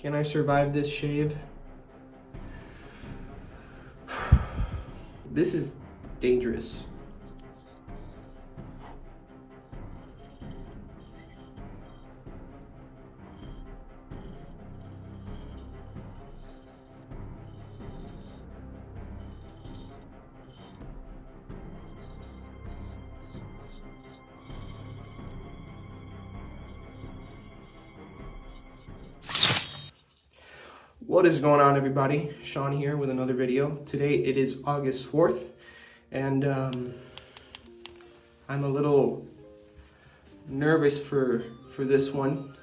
Can I survive this shave? This is dangerous. What is going on, everybody? Sean here with another video. Today it is August 4th, and I'm a little nervous for this one.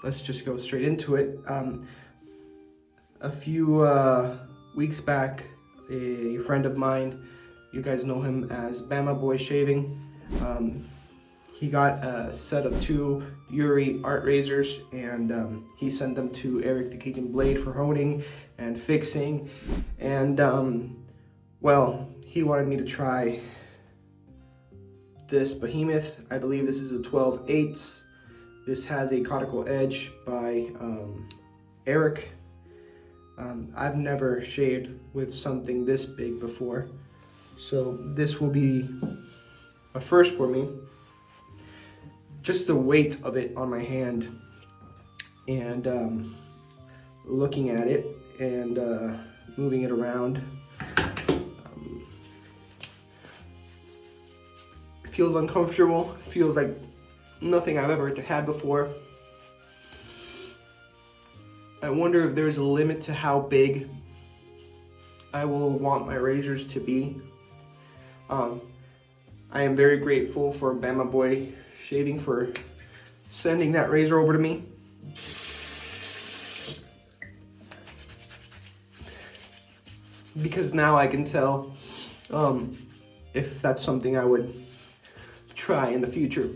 Let's just go straight into it. A few weeks back, a friend of mine, you guys know him as Bama Boy Shaving, he got a set of 2 Yuri art razors, and he sent them to Eric the Cajun Blade for honing and fixing. And well, he wanted me to try this behemoth. I believe this is a 12/8. This has a coticule edge by Eric. I've never shaved with something this big before, so this will be a first for me. Just the weight of it on my hand, and looking at it and moving it around, it feels uncomfortable. It feels like nothing I've ever had before. I wonder if there's a limit to how big I will want my razors to be. I am very grateful for Bama Boy Shaving for sending that razor over to me. Because now I can tell if that's something I would try in the future.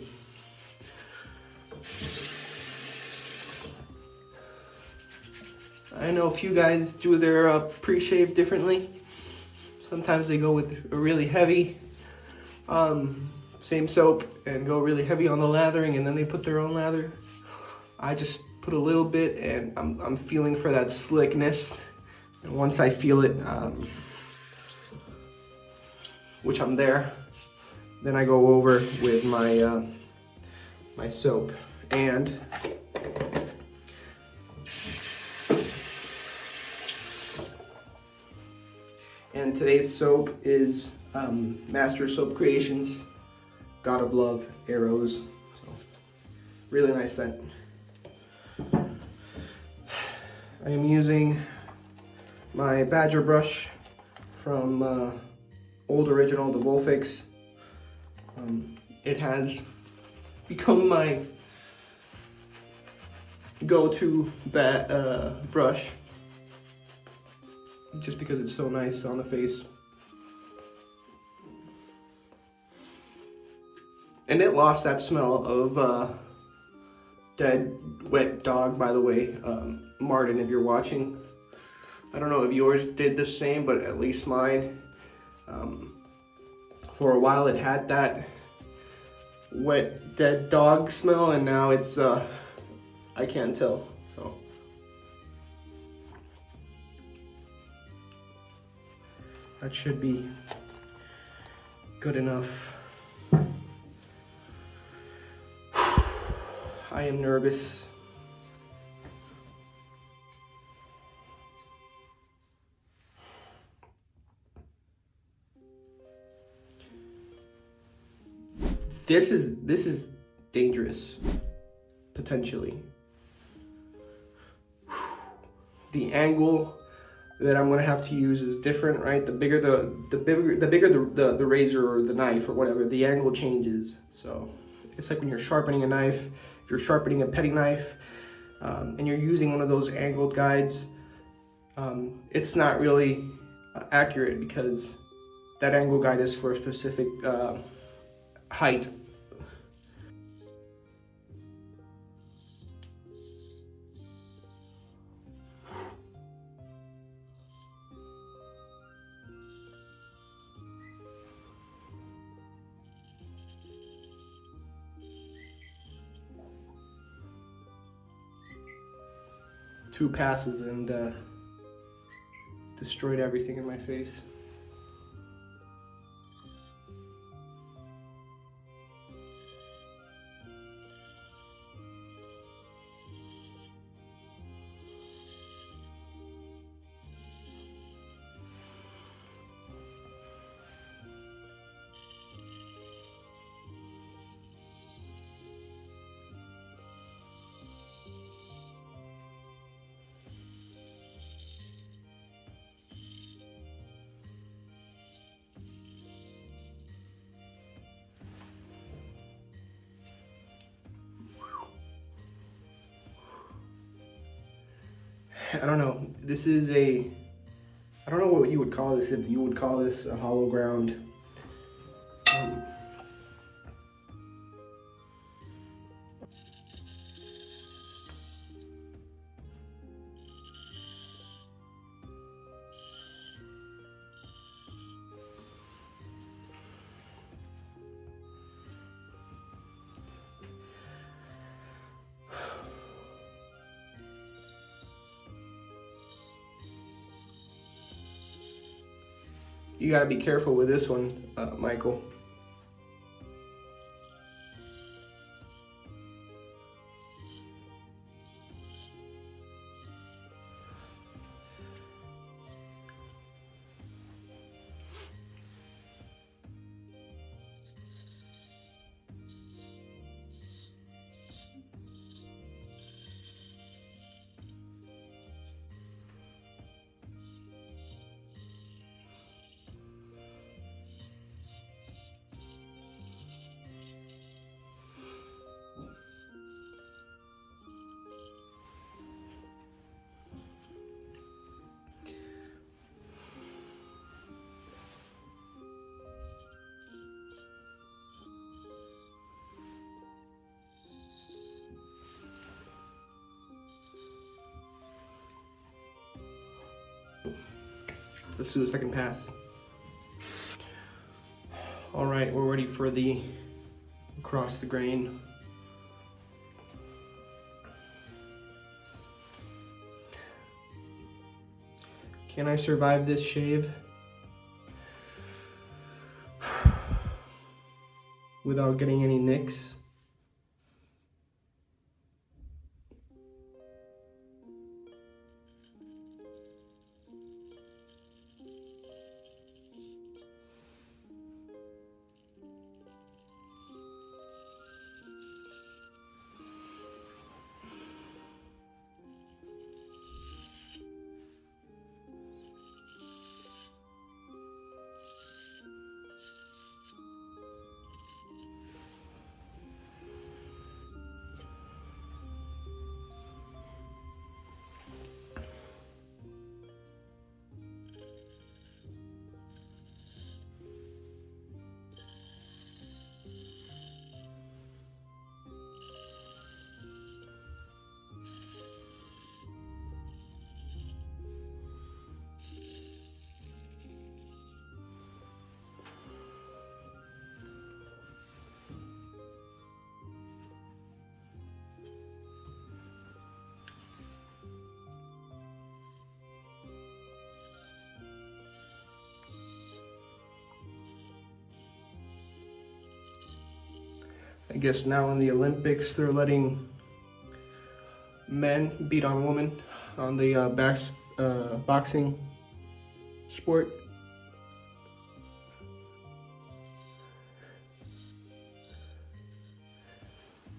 I know a few guys do their pre-shave differently. Sometimes they go with a really heavy same soap and go really heavy on the lathering, and then they put their own lather. I just put a little bit, and I'm feeling for that slickness. And once I feel it, which I'm there, then I go over with my my soap. And today's soap is Master Soap Creations God of Love Arrows. So really nice scent. I am using my Badger brush from Old Original, the Wolfix. It has become my go-to brush, just because it's so nice on the face. And it lost that smell of dead, wet dog, by the way. Martin, if you're watching, I don't know if yours did the same, but at least mine, for a while it had that wet, dead dog smell, and now it's, I can't tell, so. That should be good enough. I am nervous. This is dangerous, potentially. The angle that I'm gonna have to use is different, right? The bigger the razor or the knife or whatever, the angle changes. So it's like when you're sharpening a knife. If you're sharpening a petty knife and you're using one of those angled guides, it's not really accurate, because that angle guide is for a specific height. 2 passes and destroyed everything in my face. I don't know. This is I don't know what you would call this, if you would call this a hollow ground. You gotta be careful with this one, Michael. Let's do the second pass. All right, we're ready for the across the grain. Can I survive this shave without getting any nicks? I guess now in the Olympics, they're letting men beat on women on the boxing sport.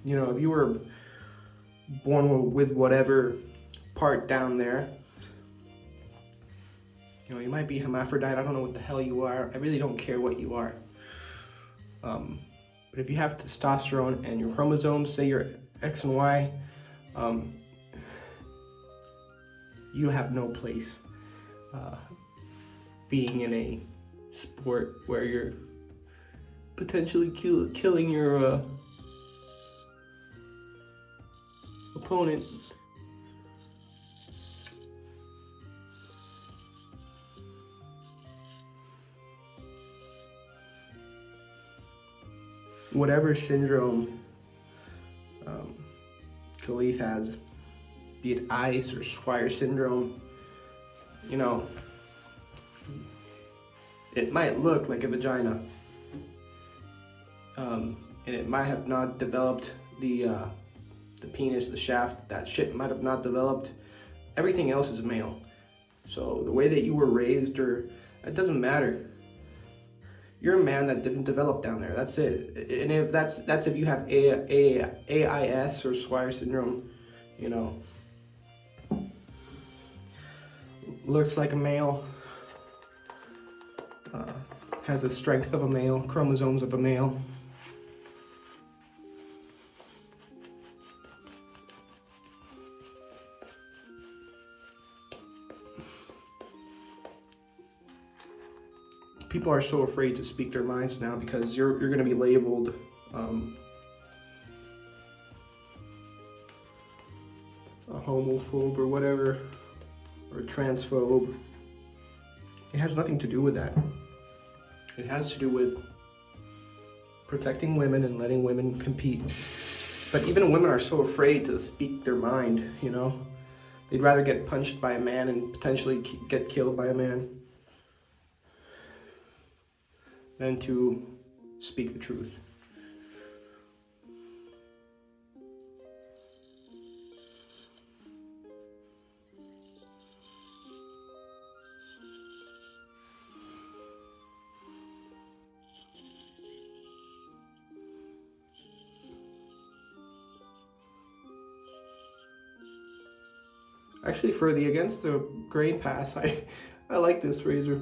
You know, if you were born with whatever part down there, you know, you might be hermaphrodite. I don't know what the hell you are. I really don't care what you are. But if you have testosterone and your chromosomes say you're X and Y, you have no place being in a sport where you're potentially killing your opponent. Whatever syndrome Khelif has, be it ice or Swire syndrome, you know, it might look like a vagina, and it might have not developed the penis, the shaft. That shit might have not developed. Everything else is male. So the way that you were raised, or it doesn't matter. You're a man that didn't develop down there. That's it. And if that's if you have AIS or Swire syndrome, you know, looks like a male, has the strength of a male, chromosomes of a male. People are so afraid to speak their minds now because you're going to be labeled a homophobe or whatever, or a transphobe. It has nothing to do with that. It has to do with protecting women and letting women compete. But even women are so afraid to speak their mind, you know? They'd rather get punched by a man and potentially get killed by a man than to speak the truth. Actually, for the against the grain pass, I like this razor.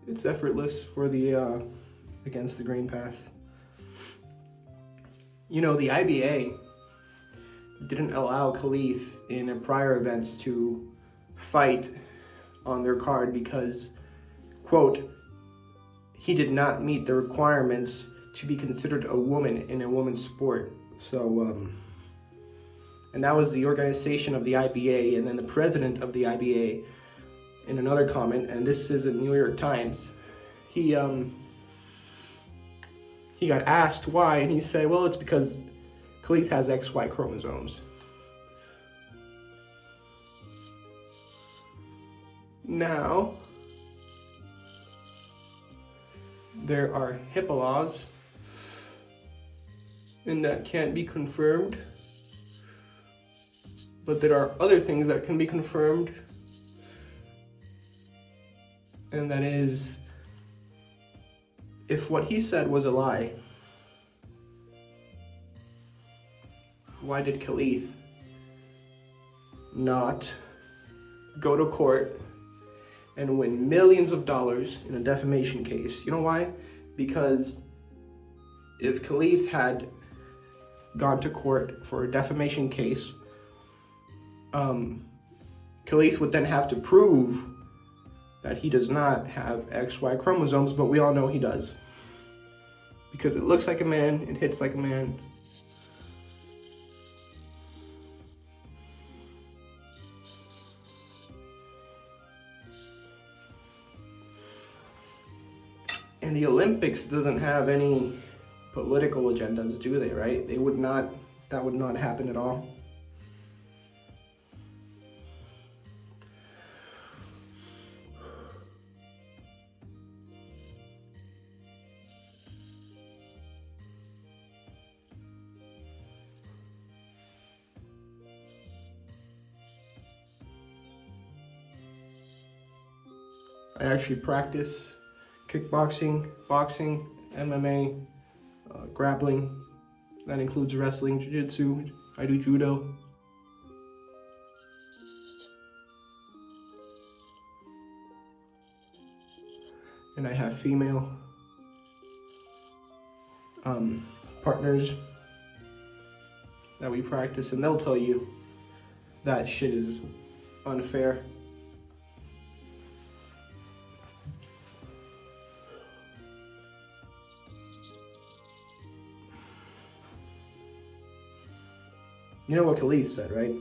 It's effortless for the against the grain pass. You know, the IBA didn't allow Khelif in a prior events to fight on their card because, quote, he did not meet the requirements to be considered a woman in a woman's sport. So, and that was the organization of the IBA, and then the president of the IBA, in another comment, and this is in New York Times, he got asked why, and he said, well, it's because Khelif has XY chromosomes. Now, there are HIPAA laws, and that can't be confirmed, but there are other things that can be confirmed, and that is, if what he said was a lie, why did Khelif not go to court and win millions of dollars in a defamation case? You know why? Because if Khelif had gone to court for a defamation case, Khelif would then have to prove that he does not have XY chromosomes, but we all know he does. Because it looks like a man, it hits like a man. And the Olympics doesn't have any political agendas, do they, right? They would not, that would not happen at all. I actually practice kickboxing, boxing, MMA, grappling. That includes wrestling, jiu-jitsu. I do judo. And I have female partners that we practice, and they'll tell you that shit is unfair. You know what Khelif said, right?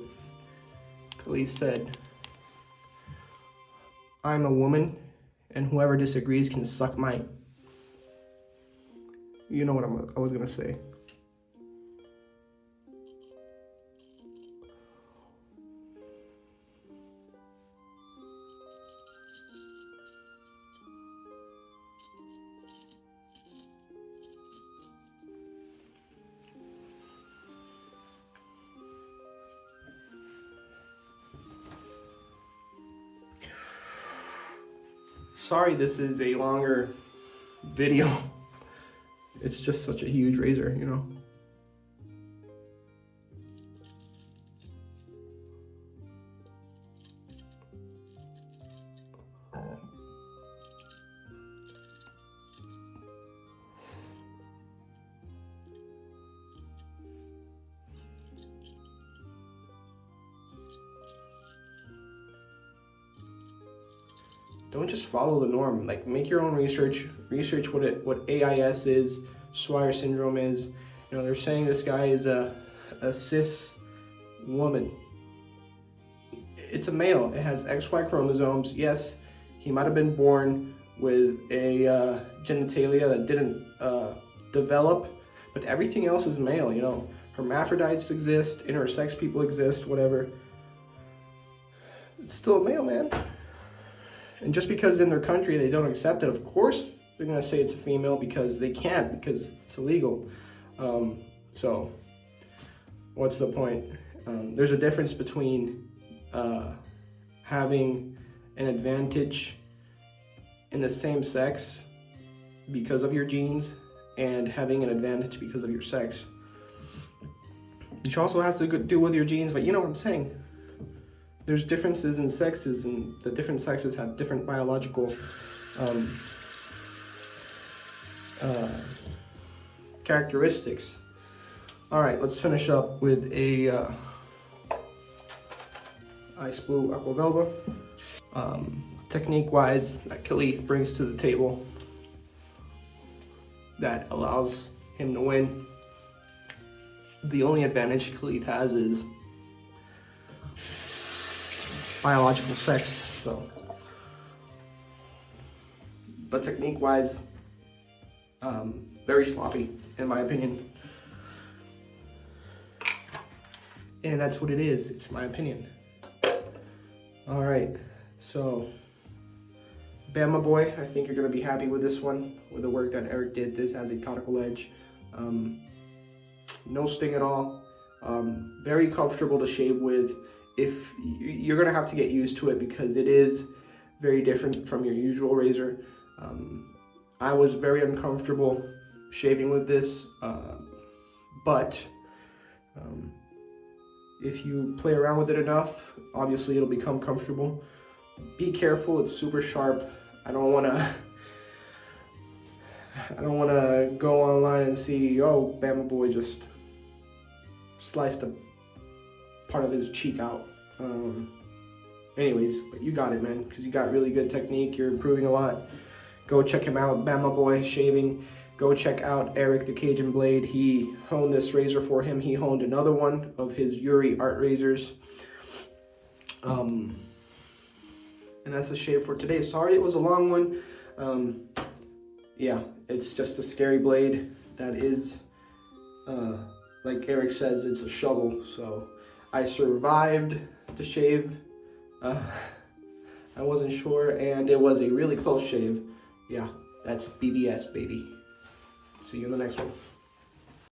Khelif said, I'm a woman, and whoever disagrees can suck my... You know what I was gonna say. Sorry, this is a longer video. It's just such a huge razor, you know. Don't just follow the norm. Like, make your own research. Research what AIS is, Swyer syndrome is. You know, they're saying this guy is a cis woman. It's a male. It has XY chromosomes. Yes, he might have been born with a genitalia that didn't develop, but everything else is male. You know, hermaphrodites exist, intersex people exist, whatever. It's still a male, man. And just because in their country they don't accept it, of course they're gonna say it's a female because they can't, because it's illegal. So what's the point? There's a difference between having an advantage in the same sex because of your genes and having an advantage because of your sex. Which also has to do with your genes, but you know what I'm saying. There's differences in sexes, and the different sexes have different biological characteristics. All right, let's finish up with a Ice Blue Aqua Velva. Technique-wise, that Khelif brings to the table that allows him to win. The only advantage Khelif has is biological sex, so. But technique-wise, very sloppy, in my opinion. And that's what it is, it's my opinion. All right, so, Bama Boy, I think you're gonna be happy with this one, with the work that Eric did. This has a cuticle edge. No sting at all. Very comfortable to shave with. If you're gonna have to get used to it because it is very different from your usual razor. I was very uncomfortable shaving with this, but if you play around with it enough, obviously it'll become comfortable. Be careful, it's super sharp. I don't wanna go online and see, oh, Bama Boy just sliced a part of his cheek out. Anyways, but you got it, man, because you got really good technique. You're improving a lot. Go check him out, Bama Boy Shaving. Go check out Eric the Cajun Blade. He honed this razor for him. He honed another one of his Yuri art razors. And that's the shave for today. Sorry it was a long one. Yeah, it's just a scary blade that is, like Eric says, it's a shovel. So I survived the shave. I wasn't sure, and it was a really close shave. Yeah, that's BBS, baby. See you in the next one.